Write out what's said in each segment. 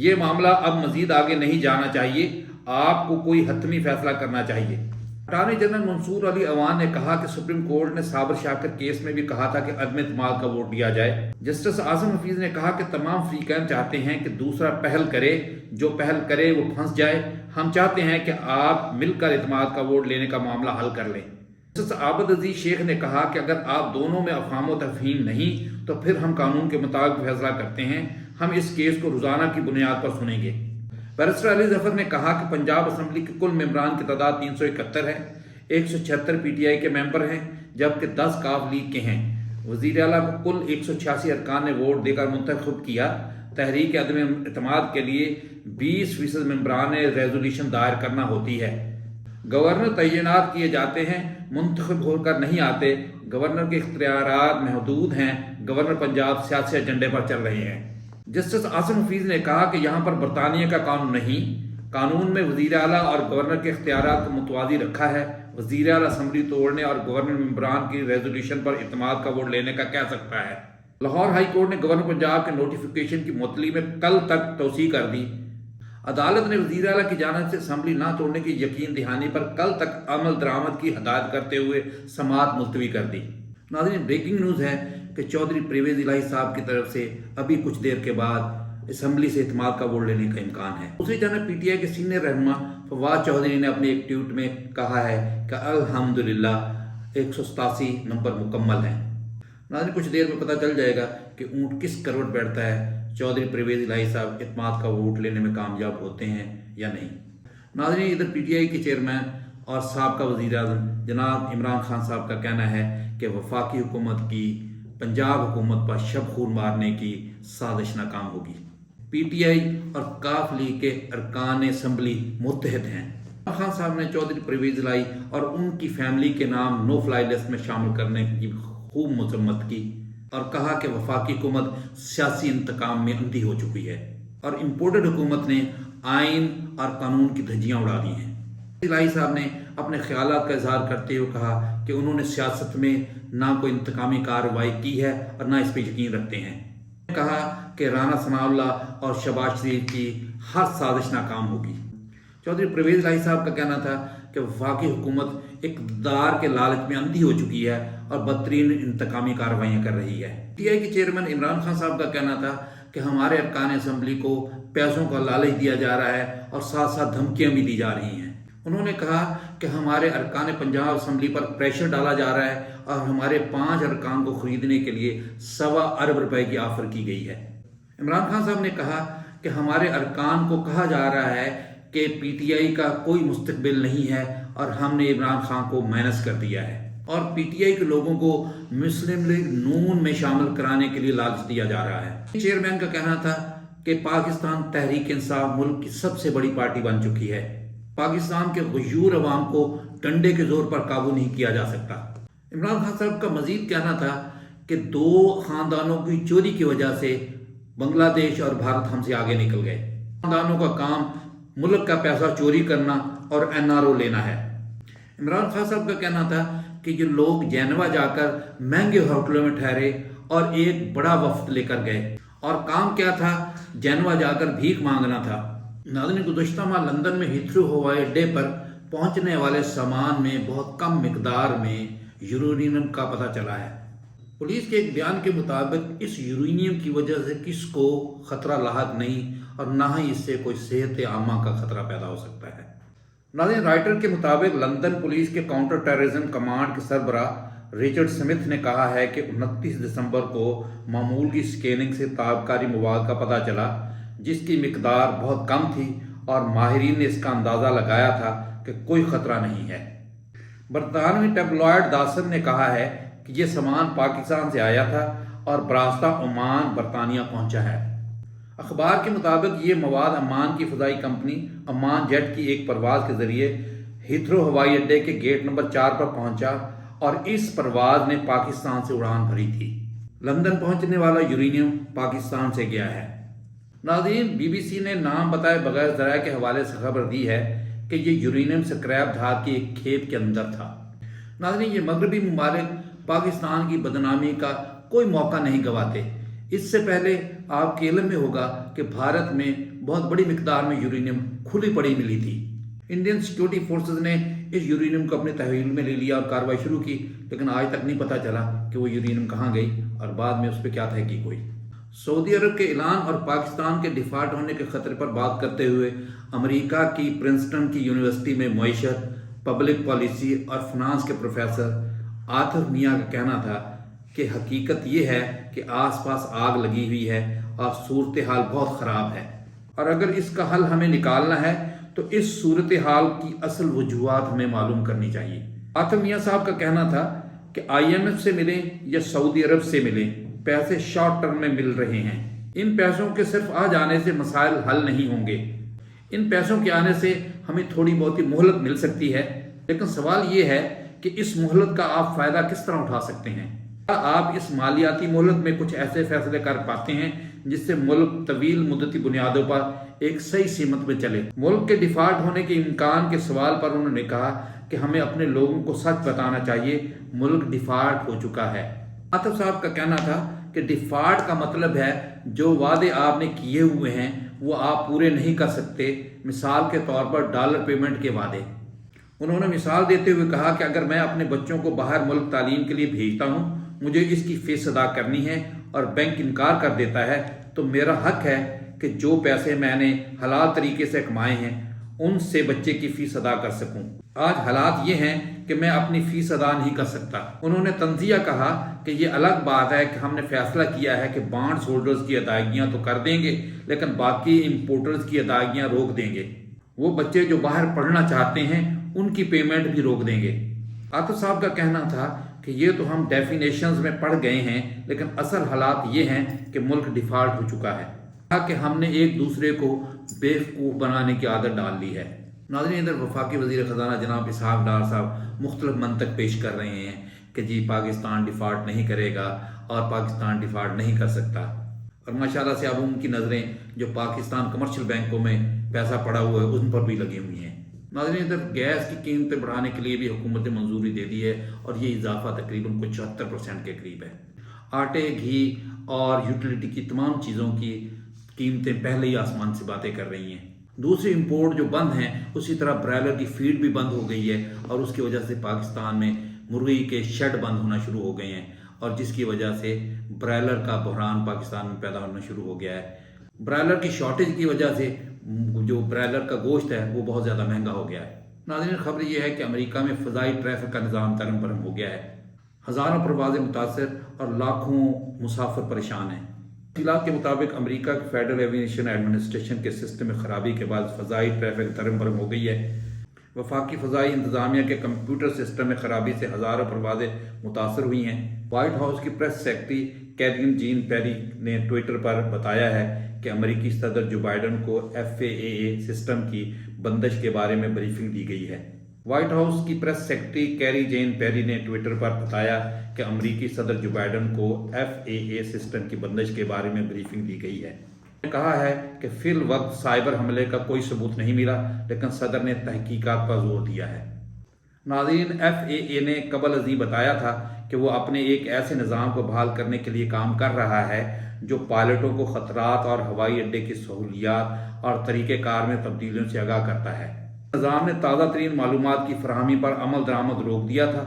یہ معاملہ اب مزید آگے نہیں جانا چاہیے، آپ کو کوئی حتمی فیصلہ کرنا چاہیے۔ اٹارنی جنرل منصور علی عوان نے کہا کہ سپریم کورٹ نے صابر شاکر کیس میں بھی کہا تھا کہ عدم اعتماد کا ووٹ دیا جائے۔ جسٹس اعظم حفیظ نے کہا کہ تمام فریقین چاہتے ہیں کہ دوسرا پہل کرے، جو پہل کرے وہ پھنس جائے۔ ہم چاہتے ہیں کہ آپ مل کر اعتماد کا ووٹ لینے کا معاملہ حل کر لیں۔ جسٹس عابد عزیز شیخ نے کہا کہ اگر آپ دونوں میں افہام و تفہیم نہیں تو پھر ہم قانون کے مطابق فیصلہ کرتے ہیں، ہم اس کیس کو روزانہ کی بنیاد پر سنیں گے۔ بیرسٹر علی ظفر نے کہا کہ پنجاب اسمبلی کے کل ممبران کی تعداد 371 ہے، 176 پی ٹی آئی کے ممبر ہیں جبکہ 10 کاف لیگ کے ہیں۔ وزیر اعلیٰ کو کل 186 ارکان نے ووٹ دے کر منتخب کیا۔ تحریک عدم اعتماد کے لیے 20% ممبران نے ریزولوشن دائر کرنا ہوتی ہے۔ گورنر تعینات کیے جاتے ہیں، منتخب ہو کر نہیں آتے۔ گورنر کے اختیارات محدود ہیں، گورنر پنجاب سیاسی ایجنڈے پر چل رہے ہیں۔ جسٹس عاصم حفیظ نے کہا کہ یہاں پر برطانیہ کا قانون نہیں، قانون میں وزیر اعلیٰ اور گورنر کے اختیارات کو متوازی رکھا ہے۔ وزیر اعلیٰ اسمبلی توڑنے اور گورنر ممبران کی ریزولوشن پر اعتماد کا ووٹ لینے کا کہہ سکتا ہے۔ لاہور ہائی کورٹ نے گورنر پنجاب کے نوٹیفیکیشن کی معطلی میں کل تک توسیع کر دی۔ عدالت نے وزیر اعلیٰ کی جانب سے اسمبلی نہ توڑنے کی یقین دہانی پر کل تک عمل درآمد کی ہدایت کرتے ہوئے سماعت ملتوی کر دی۔ ناظرین، بریکنگ نیوز ہے کہ چودھری پرویز الہی صاحب کی طرف سے ابھی کچھ دیر کے بعد اسمبلی سے اعتماد کا ووٹ لینے کا امکان ہے۔ دوسری جانب پی ٹی آئی کے سینئر رہنما فواد چودھری نے اپنے ایک ٹویٹ میں کہا ہے کہ الحمدللہ 187 نمبر مکمل ہیں۔ ناظرین، کچھ دیر میں پتہ چل جائے گا کہ اونٹ کس کروٹ بیٹھتا ہے، چودھری پرویز الہی صاحب اعتماد کا ووٹ لینے میں کامیاب ہوتے ہیں یا نہیں۔ ناظرین، ادھر پی ٹی آئی کے چیئرمین اور سابقہ وزیر اعظم جناب عمران خان صاحب کا کہنا ہے کہ وفاقی حکومت کی پنجاب حکومت پر شب خون مارنے کی سازش ناکام ہوگی۔ پی ٹی آئی اور کاف لیگ کے ارکان اسمبلی متحد ہیں۔ عمران خان صاحب نے چودھری پرویز الہی اور ان کی فیملی کے نام نو فلائی لسٹ میں شامل کرنے کی خوب مذمت کی اور کہا کہ وفاقی حکومت سیاسی انتقام میں اندھی ہو چکی ہے اور امپورٹڈ حکومت نے آئین اور قانون کی دھجیاں اڑا دی ہیں۔ الہی صاحب نے اپنے خیالات کا اظہار کرتے ہوئے کہا کہ انہوں نے سیاست میں نہ کوئی انتقامی کارروائی کی ہے اور نہ اس پہ یقین رکھتے ہیں۔ انہوں نے کہا کہ رانا ثناء اللہ اور شہباز شریف کی ہر سازش ناکام ہوگی۔ چودھری پرویز الہی صاحب کا کہنا تھا کہ وفاقی حکومت اقتدار کے لالچ میں اندھی ہو چکی ہے اور بدترین انتقامی کارروائیاں کر رہی ہے۔ پی ٹی آئی کے چیئرمین عمران خان صاحب کا کہنا تھا کہ ہمارے ارکان اسمبلی کو پیسوں کا لالچ دیا جا رہا ہے اور ساتھ ساتھ دھمکیاں بھی دی جا رہی ہیں۔ انہوں نے کہا کہ ہمارے ارکان پنجاب اسمبلی پر پریشر ڈالا جا رہا ہے اور ہمارے 5 ارکان کو خریدنے کے لیے 1.25 ارب روپے کی آفر کی گئی ہے۔ عمران خان صاحب نے کہا کہ ہمارے ارکان کو کہا جا رہا ہے کہ پی ٹی آئی کا کوئی مستقبل نہیں ہے اور ہم نے عمران خان کو مائنس کر دیا ہے اور پی ٹی آئی کے لوگوں کو مسلم لیگ نون میں شامل کرانے کے لیے لالچ دیا جا رہا ہے۔ چیئرمین کا کہنا تھا کہ پاکستان تحریک انصاف ملک کی سب سے بڑی پارٹی بن چکی ہے۔ پاکستان کے غیور عوام کو ڈنڈے کے زور پر قابو نہیں کیا جا سکتا۔ عمران خان صاحب کا مزید کہنا تھا کہ 2 خاندانوں کی چوری کی وجہ سے بنگلہ دیش اور بھارت ہم سے آگے نکل گئے۔ خاندانوں کا کام ملک کا پیسہ چوری کرنا اور این آر او لینا ہے۔ عمران خان صاحب کا کہنا تھا کہ یہ لوگ جینوا جا کر مہنگے ہوٹلوں میں ٹھہرے اور ایک بڑا وفد لے کر گئے اور کام کیا تھا، جینوا جا کر بھیک مانگنا تھا۔ ناظرین، گزشتہ ماہ لندن میں ہیتھرو ہوائی اڈے پر پہنچنے والے سامان میں بہت کم مقدار میں یورینیم کا پتہ چلا ہے۔ پولیس کے ایک بیان کے مطابق اس یورینیم کی وجہ سے کس کو خطرہ لاحق نہیں اور نہ ہی اس سے کوئی صحت عامہ کا خطرہ پیدا ہو سکتا ہے۔ ناظرین، رائٹر کے مطابق لندن پولیس کے کاؤنٹر ٹیررزم کمانڈ کے سربراہ رچرڈ سمتھ نے کہا ہے کہ 29 دسمبر کو معمول کی سکیننگ سے تابکاری مواد کا پتہ چلا جس کی مقدار بہت کم تھی اور ماہرین نے اس کا اندازہ لگایا تھا کہ کوئی خطرہ نہیں ہے۔ برطانوی ٹیبلوئڈ داسن نے کہا ہے کہ یہ سامان پاکستان سے آیا تھا اور براستہ عمان برطانیہ پہنچا ہے۔ اخبار کے مطابق یہ مواد عمان کی فضائی کمپنی عمان جیٹ کی ایک پرواز کے ذریعے ہیتھرو ہوائی اڈے کے گیٹ نمبر 4 پر پہنچا اور اس پرواز نے پاکستان سے اڑان بھری تھی۔ لندن پہنچنے والا یورینیم پاکستان سے گیا ہے۔ ناظرین، بی بی سی نے نام بتائے بغیر ذرائع کے حوالے سے خبر دی ہے کہ یہ یورینیم اسکریپ دھات کی ایک کھیپ کے اندر تھا۔ ناظرین، یہ مغربی ممالک پاکستان کی بدنامی کا کوئی موقع نہیں گواتے۔ اس سے پہلے آپ کے علم میں ہوگا کہ بھارت میں بہت بڑی مقدار میں یورینیم کھلی پڑی ملی تھی۔ انڈین سیکیورٹی فورسز نے اس یورینیم کو اپنے تحویل میں لے لیا اور کارروائی شروع کی، لیکن آج تک نہیں پتہ چلا کہ وہ یورینیم کہاں گئی اور بعد میں اس پہ کیا تحقیق ہوئی۔ سعودی عرب کے اعلان اور پاکستان کے ڈیفالٹ ہونے کے خطرے پر بات کرتے ہوئے امریکہ کی پرنسٹن کی یونیورسٹی میں معیشت، پبلک پالیسی اور فنانس کے پروفیسر آتف میاں کا کہنا تھا کہ حقیقت یہ ہے کہ آس پاس آگ لگی ہوئی ہے اور صورتحال بہت خراب ہے، اور اگر اس کا حل ہمیں نکالنا ہے تو اس صورتحال کی اصل وجوہات ہمیں معلوم کرنی چاہیے۔ آتف میاں صاحب کا کہنا تھا کہ IMF سے ملیں یا سعودی عرب سے ملیں، پیسے شارٹ ٹرم میں مل رہے ہیں۔ ان پیسوں کے صرف آ جانے سے مسائل حل نہیں ہوں گے۔ ان پیسوں کے آنے سے ہمیں تھوڑی بہت مہلت مل سکتی ہے، لیکن سوال یہ ہے کہ اس مہلت کا آپ فائدہ کس طرح اٹھا سکتے ہیں؟ کیا آپ اس مالیاتی مہلت میں کچھ ایسے فیصلے کر پاتے ہیں جس سے ملک طویل مدتی بنیادوں پر ایک صحیح سمت میں چلے؟ ملک کے ڈیفالٹ ہونے کے امکان کے سوال پر انہوں نے کہا کہ ہمیں اپنے لوگوں کو سچ بتانا چاہیے، ملک ڈیفالٹ ہو چکا ہے۔ آتف صاحب کا کہنا تھا کہ ڈیفالٹ کا مطلب ہے جو وعدے آپ نے کیے ہوئے ہیں وہ آپ پورے نہیں کر سکتے، مثال کے طور پر ڈالر پیمنٹ کے وعدے۔ انہوں نے مثال دیتے ہوئے کہا کہ اگر میں اپنے بچوں کو باہر ملک تعلیم کے لیے بھیجتا ہوں، مجھے اس کی فیس ادا کرنی ہے اور بینک انکار کر دیتا ہے، تو میرا حق ہے کہ جو پیسے میں نے حلال طریقے سے کمائے ہیں ان سے بچے کی فیس ادا کر سکوں۔ آج حالات یہ ہیں کہ میں اپنی فیس ادا نہیں کر سکتا۔ انہوں نے تنزیہ کہا کہ یہ الگ بات ہے کہ ہم نے فیصلہ کیا ہے کہ بانڈز ہولڈرز کی ادائیگیاں تو کر دیں گے، لیکن باقی امپورٹرز کی ادائیگیاں روک دیں گے۔ وہ بچے جو باہر پڑھنا چاہتے ہیں ان کی پیمنٹ بھی روک دیں گے۔ آتف صاحب کا کہنا تھا کہ یہ تو ہم ڈیفینیشنز میں پڑھ گئے ہیں، لیکن اصل حالات یہ ہیں کہ ملک ڈیفالٹ ہو چکا ہے، کہ ہم نے ایک دوسرے کو بیوقوف بنانے کی عادت ڈال لی ہے۔ ناظرین، ادھر وفاقی وزیر خزانہ جناب اسحاق ڈار صاحب مختلف منطق پیش کر رہے ہیں کہ جی پاکستان ڈیفالٹ نہیں کرے گا اور پاکستان ڈیفالٹ نہیں کر سکتا، اور ماشاءاللہ سے اب ان کی نظریں جو پاکستان کمرشل بینکوں میں پیسہ پڑا ہوا ہے ان پر بھی لگی ہوئی ہیں۔ ناظرین، ادھر گیس کی قیمتیں بڑھانے کے لیے بھی حکومت نے منظوری دے دی ہے اور یہ اضافہ تقریباً کچھ 74% کے قریب ہے۔ آٹے، گھی اور یوٹیلیٹی کی تمام چیزوں کی قیمتیں پہلے ہی آسمان سے باتیں کر رہی ہیں۔ دوسری امپورٹ جو بند ہیں، اسی طرح برائلر کی فیڈ بھی بند ہو گئی ہے، اور اس کی وجہ سے پاکستان میں مرغی کے شیڈ بند ہونا شروع ہو گئے ہیں، اور جس کی وجہ سے برائلر کا بحران پاکستان میں پیدا ہونا شروع ہو گیا ہے۔ برائلر کی شارٹیج کی وجہ سے جو برائلر کا گوشت ہے وہ بہت زیادہ مہنگا ہو گیا ہے۔ ناظرین، خبر یہ ہے کہ امریکہ میں فضائی ٹریفک کا نظام ترم برم ہو گیا ہے، ہزاروں پروازیں متاثر اور لاکھوں مسافر پریشان ہیں۔ تفصیلات کے مطابق امریکہ کی فیڈرل ایویشن ایڈمنسٹریشن کے سسٹم میں خرابی کے بعد فضائی ٹریفک ترم برم ہو گئی ہے۔ وفاقی فضائی انتظامیہ کے کمپیوٹر سسٹم میں خرابی سے ہزاروں پروازیں متاثر ہوئی ہیں۔ وائٹ ہاؤس کی پریس سیکرٹری کیرین جین پیری نے ٹویٹر پر بتایا ہے کہ امریکی صدر جو بائیڈن کو FAA سسٹم کی بندش کے بارے میں بریفنگ دی گئی ہے۔ وائٹ ہاؤس کی پریس سیکرٹری کیری جین پیری نے ٹویٹر پر بتایا کہ امریکی صدر جو بائیڈن کو FAA سسٹم کی بندش کے بارے میں بریفنگ دی گئی ہے۔ انہوں نے کہا ہے کہ فی الوقت سائبر حملے کا کوئی ثبوت نہیں ملا، لیکن صدر نے تحقیقات پر زور دیا ہے۔ ناظرین، FAA نے قبل ازیں بتایا تھا کہ وہ اپنے ایک ایسے نظام کو بحال کرنے کے لیے کام کر رہا ہے جو پائلٹوں کو خطرات اور ہوائی اڈے کی سہولیات اور طریقہ کار میں تبدیلیوں سے آگاہ کرتا ہے۔ نظام نے تازہ ترین معلومات کی فراہمی پر عمل درآمد روک دیا تھا۔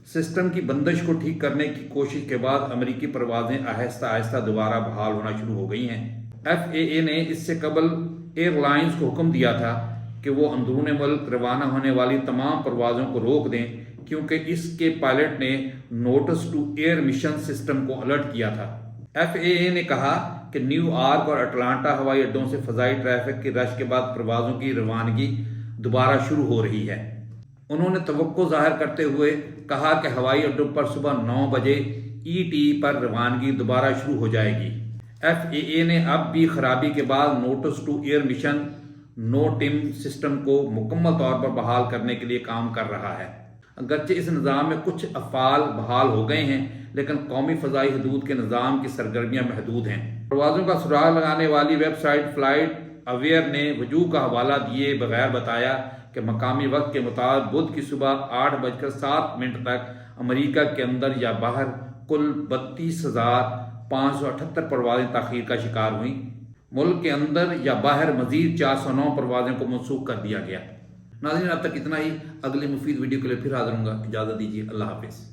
سسٹم کی بندش کو ٹھیک کرنے کی کوشش کے بعد امریکی پروازیں آہستہ آہستہ دوبارہ بحال ہونا شروع ہو گئی ہیں۔ FAA نے اس سے قبل ایئر لائنز کو حکم دیا تھا کہ وہ اندرون ملک روانہ ہونے والی تمام پروازوں کو روک دیں، کیونکہ اس کے پائلٹ نے notice to air missions system کو الرٹ کیا تھا۔ FAA نے کہا کہ نیو یارک اور اٹلانٹا ہوائی اڈوں سے فضائی ٹریفک کی رش کے بعد پروازوں کی روانگی دوبارہ شروع ہو رہی ہے۔ انہوں نے توقع ظاہر کرتے ہوئے کہا کہ ہوائی اڈوں پر صبح 9 بجے ET پر روانگی دوبارہ شروع ہو جائے گی۔ FAA نے اب بھی خرابی کے بعد notice to air missions NOTAM system کو مکمل طور پر بحال کرنے کے لیے کام کر رہا ہے۔ اگرچہ اس نظام میں کچھ افعال بحال ہو گئے ہیں، لیکن قومی فضائی حدود کے نظام کی سرگرمیاں محدود ہیں۔ پروازوں کا سراغ لگانے والی ویب سائٹ فلائٹ اویئر نے وجوہ کا حوالہ دیے بغیر بتایا کہ مقامی وقت کے مطابق بدھ کی صبح 8:07 تک امریکہ کے اندر یا باہر کل 32,578 پروازیں تاخیر کا شکار ہوئیں۔ ملک کے اندر یا باہر مزید 409 پروازیں کو منسوخ کر دیا گیا۔ ناظرین اب تک اتنا ہی، اگلی مفید ویڈیو کے لیے پھر حاضر ہوں گا، اجازت دیجیے، اللہ حافظ۔